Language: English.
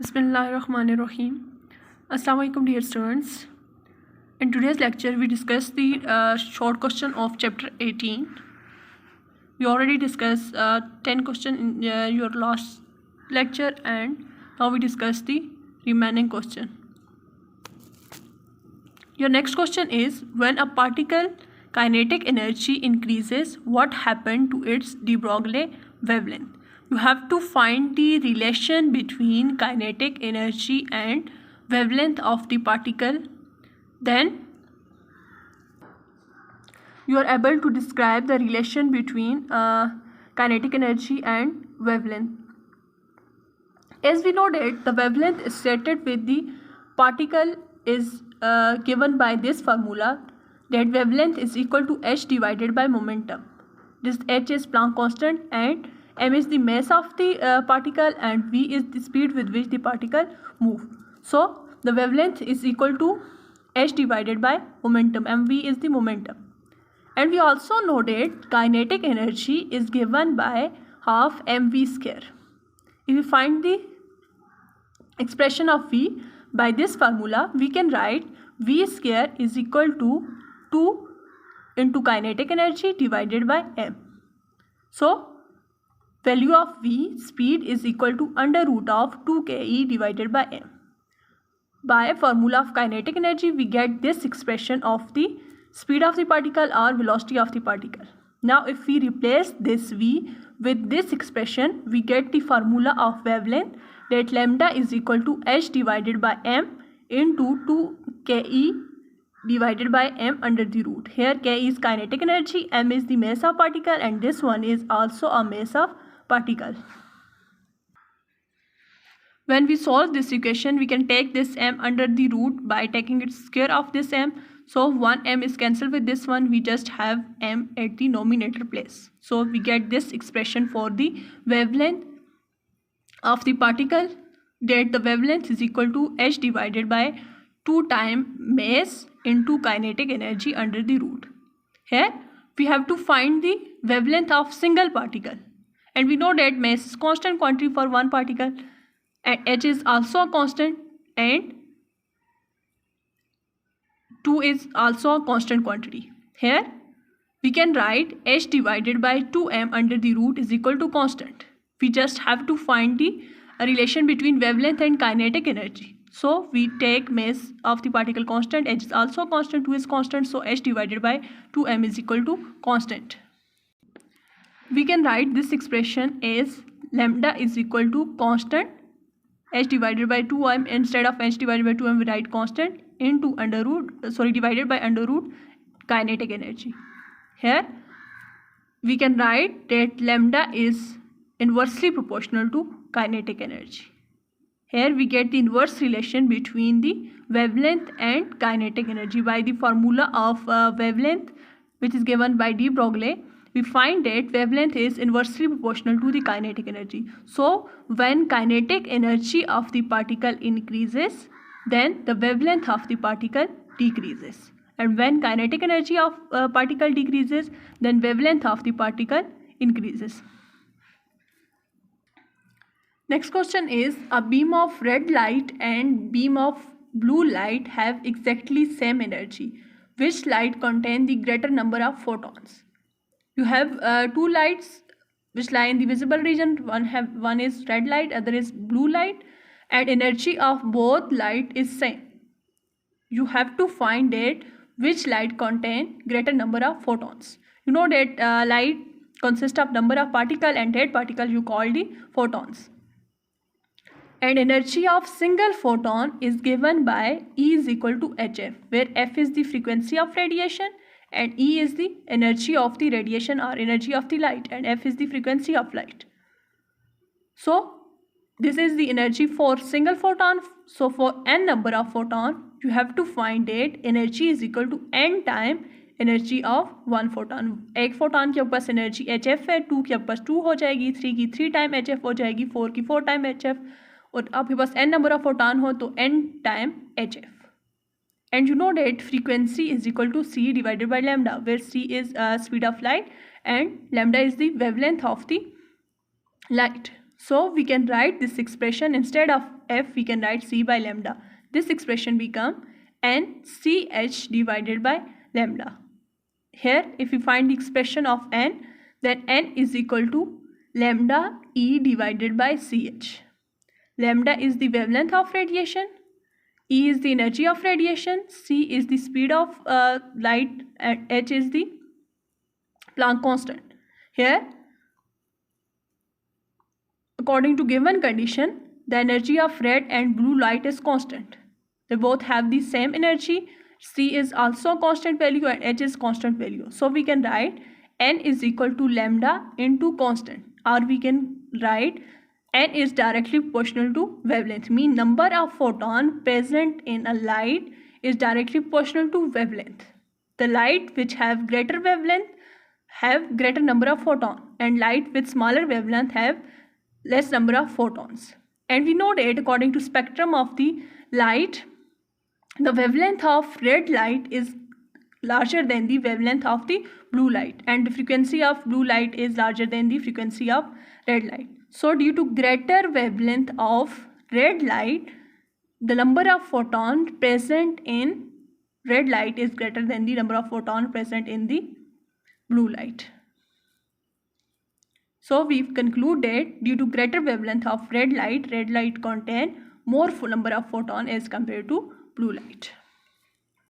Bismillahirrahmanirrahim. Assalamu alaikum dear students. In today's lecture we discuss the short question of chapter 18. We already discussed 10 questions in your last lecture, and now we discuss the remaining question. Your next question is, when a particle kinetic energy increases, what happened to its de Broglie wavelength? You have to find the relation between kinetic energy and wavelength of the particle. Then you are able to describe the relation between kinetic energy and wavelength. As we know that the wavelength is stated with the particle is given by this formula, that wavelength is equal to h divided by momentum. This h is Planck constant, and m is the mass of the particle, and v is the speed with which the particle move. So the wavelength is equal to h divided by momentum. mv is the momentum. And we also know that kinetic energy is given by half mv square. If we find the expression of v by this formula, we can write v square is equal to 2 into kinetic energy divided by m. So value of v, speed, is equal to under root of 2 ke divided by m. By formula of kinetic energy, we get this expression of the speed of the particle or velocity of the particle. Now if we replace this v with this expression, we get the formula of wavelength, that lambda is equal to h divided by m into 2 ke divided by m under the root. Here k is kinetic energy, m is the mass of particle, and this one is also a mass of particle. When we solve this equation, we can take this m under the root by taking its square of this m. So 1m is cancelled with this one, we just have m at the nominator place. So we get this expression for the wavelength of the particle, that the wavelength is equal to h divided by 2 times mass into kinetic energy under the root. Here we have to find the wavelength of single particle, and we know that mass is constant quantity for one particle, and h is also a constant, and 2 is also a constant quantity. Here we can write h divided by 2m under the root is equal to constant. We just have to find the relation between wavelength and kinetic energy. So we take mass of the particle constant, h is also constant, 2 is constant, so h divided by 2m is equal to constant. We can write this expression as lambda is equal to constant h divided by 2m. Instead of h divided by 2m, we write constant into divided by under root kinetic energy. Here we can write that lambda is inversely proportional to kinetic energy. Here we get the inverse relation between the wavelength and kinetic energy by the formula of wavelength, which is given by de Broglie. We find that wavelength is inversely proportional to the kinetic energy. So when kinetic energy of the particle increases, then the wavelength of the particle decreases, and when kinetic energy of particle decreases, then wavelength of the particle increases. Next question is, a beam of red light and beam of blue light have exactly same energy. Which light contain the greater number of photons? You have two lights which lie in the visible region. One is red light, other is blue light, and energy of both light is same. You have to find that which light contain greater number of photons. You know that light consists of number of particle, and that particle you call the photons. And energy of single photon is given by E is equal to hf, where f is the frequency of radiation and E is the energy of the radiation or energy of the light, and f is the frequency of light. So this is the energy for single photon. So for n number of photon, you have to find that energy is equal to n time energy of one photon. एक photon की आपके पास energy hf है, 2 की आपके पास 2 हो जाएगी, 3 की 3 time hf हो जाएगी, 4 की 4 टाइम hf, और आपके पास n number of photon हो तो n time hf. And you know that frequency is equal to c divided by lambda, where c is speed of light and lambda is the wavelength of the light. So we can write this expression, instead of F we can write C by lambda. This expression become NCH divided by lambda. Here if we find the expression of N, then N is equal to lambda E divided by CH. Lambda is the wavelength of radiation, E is the energy of radiation, C is the speed of light, and H is the Planck constant. Here, according to given condition, the energy of red and blue light is constant. They both have the same energy. C is also constant value and H is constant value. So we can write N is equal to lambda into constant, or we can write N is directly proportional to wavelength. Mean number of photon present in a light is directly proportional to wavelength. The light which have greater wavelength have greater number of photon, and light with smaller wavelength have less number of photons. And we know that according to spectrum of the light, the wavelength of red light is larger than the wavelength of the blue light, and the frequency of blue light is larger than the frequency of red light. So due to greater wavelength of red light, the number of photons present in red light is greater than the number of photons present in the blue light. So we conclude that due to greater wavelength of red light contain more number of photons as compared to blue light.